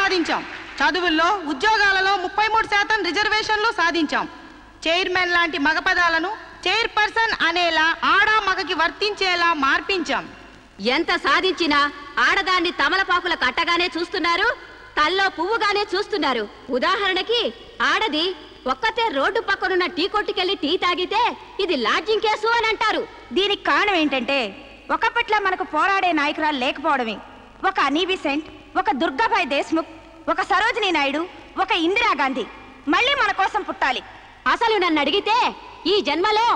సాధించాం. చదువుల్లో ఉద్యోగాలలో 33% రిజర్వేషన్లు సాధించాం. చైర్మన్ లాంటి మగ పదాలను చైర్పర్సన్ అనేలా ఆడా మగకి వర్తించేలా మార్పించాం. ఎంత సాధించినా ఆడదాన్ని తమలపాకుల కట్టగానే చూస్తున్నారు, తల్లో పువ్వుగానే చూస్తున్నారు. ఉదాహరణకి ఆడది ఒక్కతే రోడ్డు పక్కనున్న టీ కొట్టుకెళ్లి టీ తాగితే ఇది లాడ్జింగ్ కేసు అని అంటారు. దీనికి కారణం ఏంటంటే ఒకప్పట్లో మనకు పోరాడే నాయకురాలు లేకపోవడమే. ఒక అనీ బిసెంట్, ఒక దుర్గాబాయ్ దేశ్ముఖ్, ఒక సరోజినీ నాయుడు, ఒక ఇందిరాగాంధీ మళ్ళీ మన కోసం పుట్టాలి. అసలు నన్ను అడిగితే ఈ జన్మలో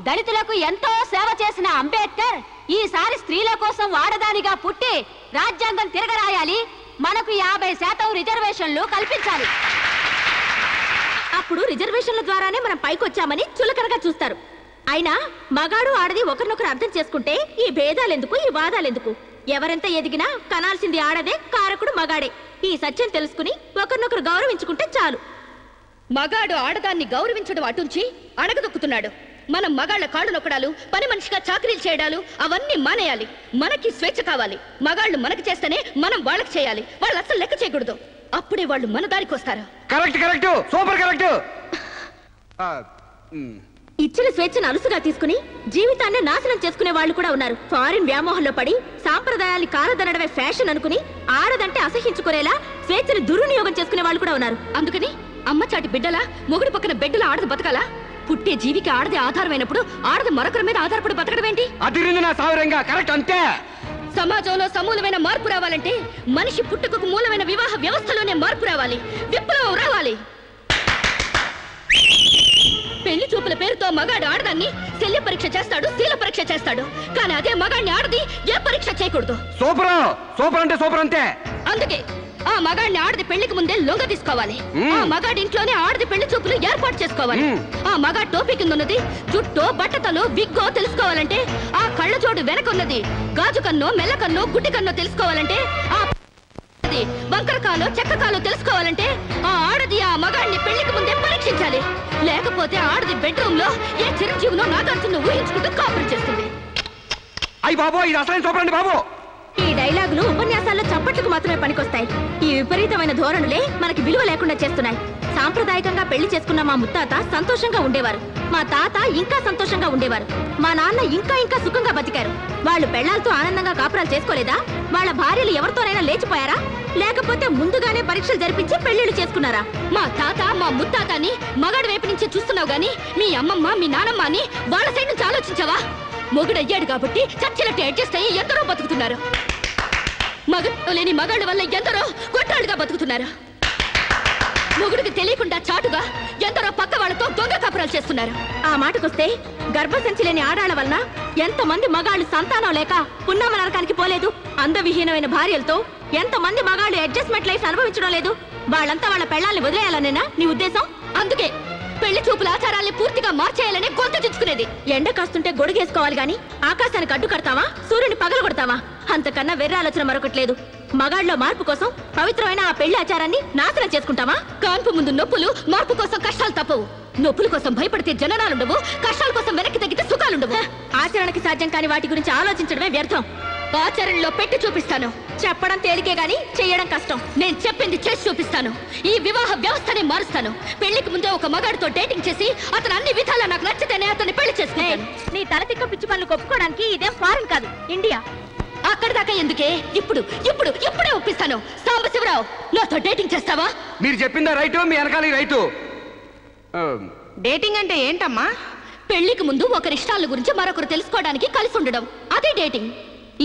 దళితులకు ఎంతో సేవ చేసిన అంబేద్కర్ ఈసారి స్త్రీల కోసం ఆడదానిగా పుట్టి రాజ్యాంగం తిరగరాయాలి, మనకు 50% రిజర్వేషన్లు కల్పించాలి. అప్పుడు రిజర్వేషన్ల ద్వారానే మనం పైకొచ్చామని చులకనగా చూస్తారు. అయినా మగాడు ఆడది ఒకరినొకరు అర్థం చేసుకుంటే ఈ భేదాలెందుకు, ఈ వాదాలెందుకు? ఎవరెంత ఎదిగినా కనాల్సింది ఆడదే, కారకుడు మగాడే. ఈ సత్యం తెలుసుకుని ఒకరినొకరు గౌరవించుకుంటే చాలు. మగాడు ఆడదాన్ని గౌరవించడం అటుంచి అడగదొక్కుతున్నాడు. మనం మగాళ్ల కాళ్ళు నొక్కడాలు, పని మనిషిగా చాకరీలు చేయడాలు అవన్నీ మానేయాలి. మనకి స్వేచ్ఛ కావాలి. మగాళ్ళు మనకి చేస్తేనే మనం వాళ్ళకి చేయాలి. వాళ్ళు అసలు లెక్క చేయకూడదు. అప్పుడే వాళ్ళు మన దారికి వస్తారు. Correct correct, super correct. ఇచ్చిన స్వేచ్ఛను అలుసుగా తీసుకుని జీవితాన్ని నాశనం చేసుకునే వాళ్ళు కూడా ఉన్నారు. ఫారిన్ వ్యామోహంలో పడి సాంప్రదాయాన్ని కాలదనడమే ఫ్యాషన్ అనుకుని ఆడదంటే అసహించుకునేలా స్వేచ్ఛను దుర్వినియోగం చేసుకునే వాళ్ళు కూడా ఉన్నారు. అందుకని అమ్మచాటి బిడ్డలా మొగుడు పక్కన బిడ్డలా ఆడది బతకాలా? పుట్టే జీవికి ఆడది ఆధారమైనప్పుడు ఆడది మరొకరి మీద ఆధారపడి బతకడం ఏంటి? అదిరింది నా సావరంగా. కరెక్ట్ అంతే. సమాజంలో సమూలమైన మార్పు రావాలంటే మనిషి పుట్టుకకు మూలమైన వివాహ వ్యవస్థలోనే మార్పు రావాలి, విప్లవం రావాలి. పెళ్లి చూపుల పేరుతో మగాడు ఆడదాన్ని శల్య పరీక్ష చేస్తాడు, శీల పరీక్ష చేస్తాడు. కానీ అదే మగాడిని ఆడది ఏ పరీక్ష చేయకూడదు. సూపర్ సూపర్ అంటే సూపర్ అంతే. అందుకే ఆ మగాడిని ఆడది పెళ్లికి ముందే లొంగ తీసుకోవాలి. ఆ మగాడి ఇంట్లోనే ఆడది పెళ్లి చూపులు ఏర్పాటు చేసుకోవాలి. ఆ మగాడి టోపీ కింద ఉన్నది జుట్టో, బట్టతలో, విగ్గో తెలుసుకోవాలంటే, ఆ కళ్ళ జోడు వెనకున్నది గాజు కన్నో, మెల్ల కన్నో, గుడ్డి కన్నో తెలుసుకోవాలంటే, ఆ బంకరకాలో, చెక్కకాలో తెలుసుకోవాలంటే ఆ ఆడది ఆ మగాడిని పెళ్లికి ముందే పరీక్షించాలి. లేకపోతే ఆడది బెడ్రూమ్ లో ఏ చిరంజీవినో నాగార్జున ఊహించుకుంటూ కాపురం చేస్తుంది. అయ్యి బాబు, ఇది అసలైన సూపర్ అండి బాబు. ఈ డైలాగులు ఉపన్యాసాల్లో చప్పట్లకు మాత్రమే పనికొస్తాయి. ఈ విపరీతమైన ధోరణులే మనకి విలువ లేకుండా చేస్తున్నాయి. సాంప్రదాయకంగా పెళ్లి చేసుకున్న మా ముత్తాత సంతోషంగా ఉండేవారు, మా తాత ఇంకా సంతోషంగా ఉండేవారు, మా నాన్న ఇంకా ఇంకా సుఖంగా బతికారు. వాళ్ళు పెళ్లాలతో ఆనందంగా కాపురాలు చేసుకోలేదా? వాళ్ళ భార్యలు ఎవరితోనైనా లేచిపోయారా? లేకపోతే ముందుగానే పరీక్షలు జరిపించి పెళ్లిళ్ళు చేసుకున్నారా? మా తాత, మా ముత్తాతని మగాడి వైపు నుంచి చూస్తున్నావు గాని మీ అమ్మమ్మ, మీ నానమ్మ అని వాళ్ళ సైడ్ నుంచి ఆలోచించావా? మొగుడయ్యాడు కాబట్టి చచ్చినట్టు అడ్జస్ట్ అయ్యి ఎందరో బతుకుతున్నారు. మగ లేని మగాళ్ళ వల్ల ఎందరో కొట్టాళ్ళుగా బతుకుతున్నారు. మొగుడికి తెలియకుండా చాటుగా ఎందరో పక్క వాళ్ళతో దొంగ కాపురాలు చేస్తున్నారు. ఆ మాటకొస్తే గర్భసంచి లేని ఆడాళ్ల వలన ఎంతమంది మగాళ్ళు సంతానం లేక పున్నామ నరకానికి పోలేదు? అందవిహీనమైన భార్యలతో ఎంతమంది మగాళ్ళు అడ్జస్ట్మెంట్ లైఫ్ అనుభవించడం లేదు? వాళ్ళంతా వాళ్ళ పెళ్లాల్ని వదిలేయాలనేనా నీ ఉద్దేశం? అందుకే పెళ్లి చూపుల ఆచారాల్ని పూర్తిగా మార్చేయాలని గొంతు తెచ్చుకునేది. ఎండ కాస్తుంటే గొడుగేసుకోవాలి గాని ఆకాశానికి అడ్డు కడతావా? సూర్యుని పగల కొడతావా? అంతకన్నా వెర్ర ఆలోచన మరొకట్లేదు. మగాళ్ళలో మార్పు కోసం పవిత్రమైన ఆ పెళ్లి ఆచారాన్ని నాశనం చేసుకుంటావా? కాన్పు ముందు నొప్పులు, మార్పు కోసం కష్టాలు తప్పవు. నొప్పుల కోసం భయపడితే జననాలుండవు, కష్టాల కోసం వెనక్కి తగ్గితే సుఖాలుండవు. ఆచరణకి సాధ్యం కాని వాటి గురించి ఆలోచించడమే వ్యర్థం. ఆచరణలో పెట్టి చూపిస్తాను. చెప్పడం తేలికే గాని చెయ్యడం కష్టం. నేను చెప్పింది చేసి చూపిస్తాను. ఈ వివాహ వ్యవస్థనే మారుస్తాను. పెళ్లికి ముందే ఒక మగాడితో డేటింగ్ చేసి అతను అన్ని విధాలా నాకు నచ్చితేనే అతన్ని పెళ్లి చేసుకుంటాను. నీ తలతిక్క పిచ్చి పనులు ఒప్పుకోవడానికి ఇదేం ఫారెన్ కాదు, ఇండియా. అక్కడి దాకా ఎందుకే? ఇప్పుడే ఒప్పిస్తాను. సాంబశివరావు, నాతో డేటింగ్ చేస్తావా? మీరు చెప్పిందా రైటు, మీ వెనకాల రైటు. డేటింగ్ అంటే ఏంటమ్మా? పెళ్లికి ముందు ఒకరి ఇష్టాల గురించి మరొకరు తెలుసుకోవడానికి కలిసి ఉండడం, అదే డేటింగ్.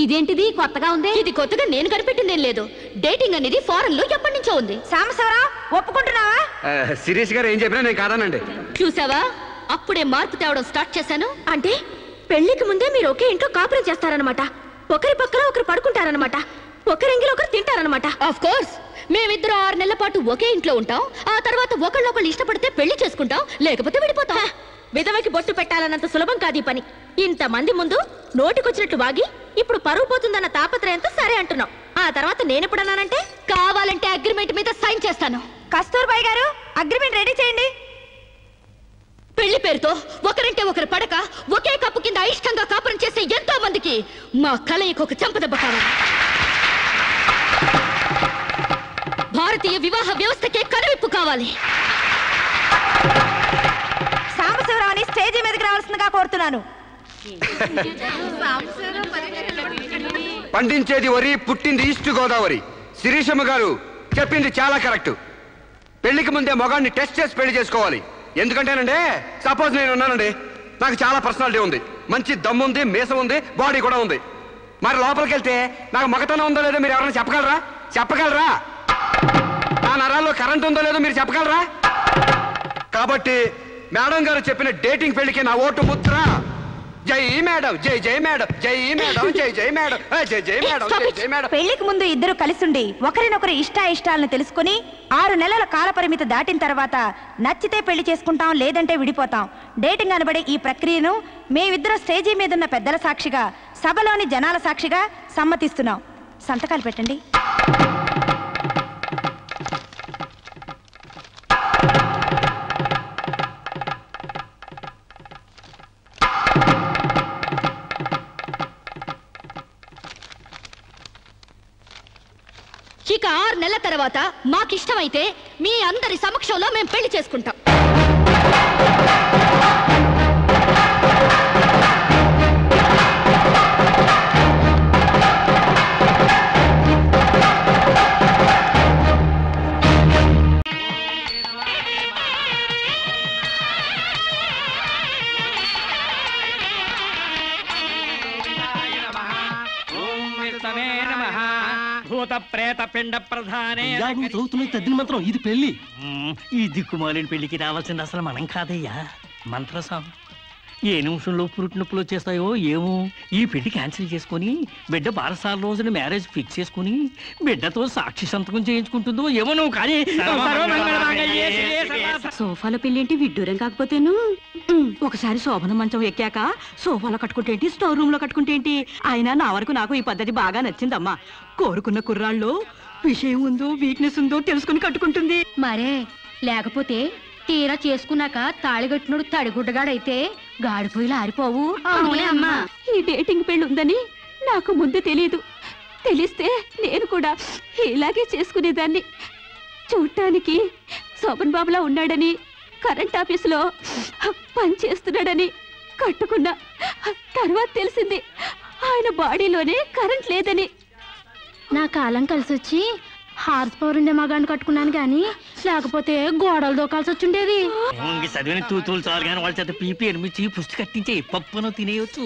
ఇదేంటిది కొత్తగా ఉంది? ఇది కొత్తగా నేను కనిపెట్టిందేం లేదు. డేటింగ్ అనేది ఫారెన్ లో ఎప్పటి నుంచో ఉంది. సాంబశివరావు, ఒప్పుకుంటున్నావా? శిరీష్ గారు ఏం చెప్పినా నేను కాదనండి. చూసావా, అప్పుడే మార్పు తేవడం స్టార్ట్ చేశాను. అంటే పెళ్లికి ముందే మీరు ఒకే ఇంట్లో కాపురం చేస్తారనమాట, ఒకరి పక్కన ఒకరు పడుకుంటారనమాట, ఒకరింగిలో ఒకరు తింటారనమాట. ఆఫ్ కోర్స్, మేమిద్దరం 6 నెలల పాటు ఒకే ఇంట్లో ఉంటాం. ఆ తర్వాత ఒకళ్ళొకళ్ళు ఇష్టపడితే పెళ్లి చేసుకుంటాం, లేకపోతే విడిపోతాం. విధవకి బొట్టు పెట్టాలన్నంత సులభం కాదు ఈ పని. ఇంతమంది ముందు నోటికొచ్చినట్లు వాగి ఇప్పుడు పరువు పోతుందన్న తాపత్రయంతో సరే అంటున్నావు. ఆ తర్వాత నేనెప్పుడన్నానంటే కావాలంటే అగ్రిమెంట్ మీద సైన్ చేస్తాను. కస్తూర్బాయ్ గారు, అగ్రిమెంట్ రెడీ చేయండి. పెళ్లి పేరుతో ఒకరంటే ఒకరు పడక ఒకే కప్పు కింద అయిష్టంగా కాపురం చేసే ఎంతో మందికి మా కలయికి ఒక చెంపదెబ్బ కావాలి. భారతీయ భారతీయ వివాహ వ్యవస్థకే కనువిప్పు కావాలి. సాంబశివరావుని స్టేజీ మీదకి రావాల్సిందిగా కోరుతున్నాను. పండించేది వరి, పుట్టింది ఈస్ట్ గోదావరి. శిరీషమ్మ గారు చెప్పింది చాలా కరెక్ట్. పెళ్లికి ముందే మగాడిని టెస్ట్ చేసి పెళ్లి చేసుకోవాలి. ఎందుకంటేనండి, సపోజ్ నేను ఉన్నానండి, నాకు చాలా పర్సనాలిటీ ఉంది, మంచి దమ్ము ఉంది, మీసం ఉంది, బాడీ కూడా ఉంది. మరి లోపలికి వెళ్తే నాకు మగతనం ఉందో లేదో మీరు ఎవరైనా చెప్పగలరా? నా నరాల్లో కరెంట్ ఉందో లేదో మీరు చెప్పగలరా? కాబట్టి మేడం గారు చెప్పిన డేటింగ్ పెళ్లికి నా ఓటు ముద్ర. జై మేడం, జై జై మేడం, జై మేడం, జై జై మేడం, జై జై మేడం, జై జై మేడం. పెళ్లికి ముందు ఇద్దరు కలిసుండి ఒకరినొకరు ఇష్టాయిష్టాలను తెలుసుకుని 6 నెలల కాల పరిమితి దాటిన తర్వాత నచ్చితే పెళ్లి చేసుకుంటాం, లేదంటే విడిపోతాం. డేటింగ్ అనబడే ఈ ప్రక్రియను మేమిద్దరం స్టేజీ మీదున్న పెద్దల సాక్షిగా, సభలోని జనాల సాక్షిగా సమ్మతిస్తున్నాం. సంతకాలు పెట్టండి. ఇక 6 నెలల తర్వాత మాకిష్టమైతే మీ అందరి సమక్షంలో మేము పెళ్లి చేసుకుంటాం. ప్రేత పిండ ప్రధానే చదువుతున్నది తద్దిన మంత్రం. ఇది పెళ్లి. ఈ దిక్కుమాలిన పెళ్లికి రావాల్సింది అసలు మనం కాదయ్యా, మంత్రసాం. ఏ నిమిషంలో పురుటి నొప్పులు వచ్చేస్తాయో ఏమో. ఈ పెళ్లి క్యాన్సిల్ చేసుకుని బిడ్డ బారసాల రోజున మ్యారేజ్ ఫిక్స్ చేసుకుని బిడ్డతో సాక్షి సంతకం చేయించుకుంటుందో ఏమో. నువ్వు కానీ సోఫాలో పెళ్ళేంటి విడ్డూరం కాకపోతేను. ఒకసారి శోభన మంచం ఎక్కాక సోఫాలో కట్టుకుంటే ఏంటి, స్టోర్ రూమ్ లో కట్టుకుంటే ఏంటి. అయినా నా వరకు నాకు ఈ పద్ధతి బాగా నచ్చిందమ్మా. కోరుకున్న కుర్రాళ్ళు విషయం ఉందో వీక్నెస్ ఉందో తెలుసుకుని కట్టుకుంటుంది. మరే లేకపోతే తీరా చేసుకున్నాక తాళిగట్టినోడు తడిగుడ్డగాడైతే గాడిపోయిలు ఆరిపోవు. అమ్మా, ఈ డేటింగ్ పెళ్ళి ఉందని నాకు ముందు తెలియదు. తెలిస్తే నేను కూడా ఇలాగే చేసుకునేదాన్ని. చూడటానికి శోభన్ బాబులా ఉన్నాడని, కరెంట్ ఆఫీసులో పని చేస్తున్నాడని కట్టుకున్నా. తర్వాత తెలిసింది ఆయన బాడీలోనే కరెంట్ లేదని. నా కాలం కలిసి వచ్చి హార్స్ పవర్ ఉండే మగాన్ని కట్టుకున్నాను కానీ లేకపోతే గోడలు దూకాల్సి వచ్చిండేది. చదివిన తూతులు చాలు కానీ వాళ్ళ చేత పీపీ ఎనిమిది పుష్టి కట్టించే పప్పును తినేయచ్చు.